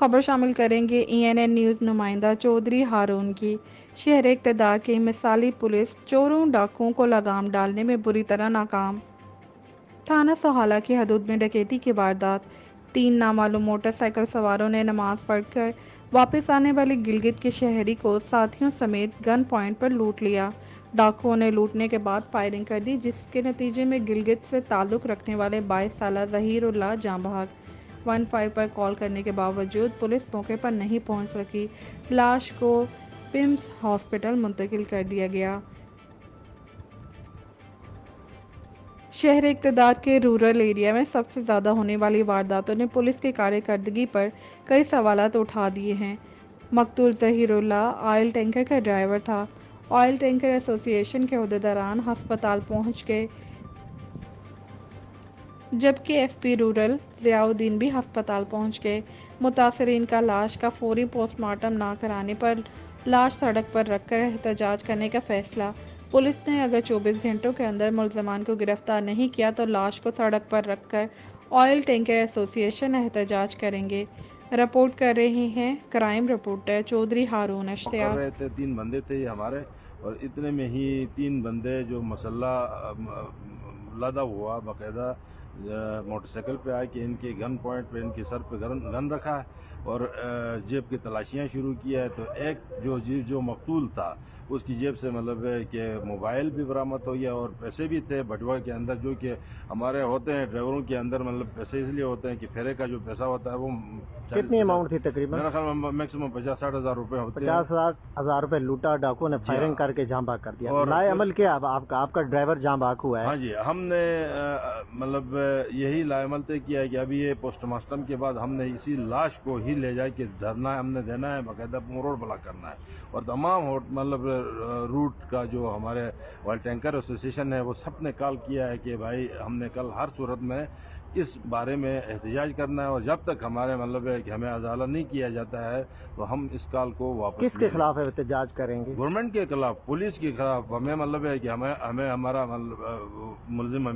خبر شامل کریں گے ENN نیوز نمائندہ چودھری ہارون کی۔ شہر اقتدار کی مثالی پولیس چوروں ڈاکوؤں کو لگام ڈالنے میں بری طرح ناکام۔ تھانہ سہالہ کی حدود میں ڈکیتی کی واردات۔ 3 نامعلوم موٹر سائیکل سواروں نے نماز پڑھ کر واپس آنے والے گلگت کے شہری کو ساتھیوں سمیت گن پوائنٹ پر لوٹ لیا۔ ڈاکوؤں نے لوٹنے کے بعد فائرنگ کر دی، جس کے نتیجے میں گلگت سے تعلق رکھنے والے 22 سالہ ظہیر اللہ جاں بحق۔ 15 پر کال کرنے کے باوجود پولیس موقع پر نہیں پہنچ سکی۔ لاش کو پمز ہاسپٹل منتقل کر دیا گیا۔ شہر اقتدار کے رورل ایریا میں سب سے زیادہ ہونے والی وارداتوں نے پولیس کی کارکردگی پر کئی سوالات اٹھا دیے ہیں۔ مقتول ظہیر اللہ آئل ٹینکر کا ڈرائیور تھا۔ آئل ٹینکر ایسوسی ایشن کے عہدیداران ہسپتال پہنچ گئے، جبکہ SP رورل ضیاء الدین بھی ہسپتال پہنچ گئے۔ متاثرین کا لاش کا فوری پوسٹ مارٹم نہ کرانے پر لاش سڑک پر رکھ کر احتجاج کرنے کا فیصلہ۔ پولیس نے اگر 24 گھنٹوں کے اندر ملزمان کو گرفتار نہیں کیا تو لاش کو سڑک پر رکھ کر آئل ٹینکر ایسوسی ایشن احتجاج کریں گے۔ رپورٹ کر رہے ہیں کرائم رپورٹر چودھری ہارون اشتیاق۔ کر رہے تھے 3 بندے تھے یہ ہمارے، اور اتنے میں ہی 3 بندے جو مسلح لدا ہوا باقاعدہ موٹر سائیکل پہ آئے کہ ان کے گن پوائنٹ پہ ان کے سر پہ گن رکھا ہے اور جیب کی تلاشیاں شروع کیا ہے۔ تو ایک جو مقتول تھا اس کی جیب سے مطلب ہے کہ موبائل بھی برآمد ہو گیا اور پیسے بھی تھے بٹوا کے اندر، جو کہ ہمارے ہوتے ہیں ڈرائیوروں کے اندر مطلب پیسے اس لیے ہوتے ہیں کہ پھیرے کا جو پیسہ ہوتا ہے وہ کتنی اماؤنٹ تھی تقریباً؟ میرا خیال میں میکسیمم 50-60 ہزار روپے ہوتے ہیں۔ 50,000 روپے لوٹا ڈاکو نے، فائرنگ کر کے جاں بحق کر دیا۔ اور لائے عمل کیا آپ کا ڈرائیور جاں بحق ہوا ہے؟ ہاں جی، ہم نے مطلب یہی لائے عمل طے کیا ہے کہ ابھی یہ پوسٹ مارٹم کے بعد ہم نے اسی لاش کو ہی لے جا کے دھرنا ہم نے دینا ہے، باقاعدہ روڈ بلاک کرنا ہے، اور تمام مطلب روٹ کا جو ہمارے آئل ٹینکر ایسوسی ایشن ہے وہ سب نے کال کیا ہے کہ بھائی ہم نے کل ہر صورت میں اس بارے میں احتجاج کرنا ہے، اور جب تک ہمارے مطلب ہے کہ ہمیں ازالہ نہیں کیا جاتا ہے تو ہم اس کال کو واپس کس کے خلاف احتجاج کریں گے؟ گورنمنٹ کے خلاف، پولیس کے خلاف۔ ہمیں مطلب ہے کہ ہمیں ہمارا ملزم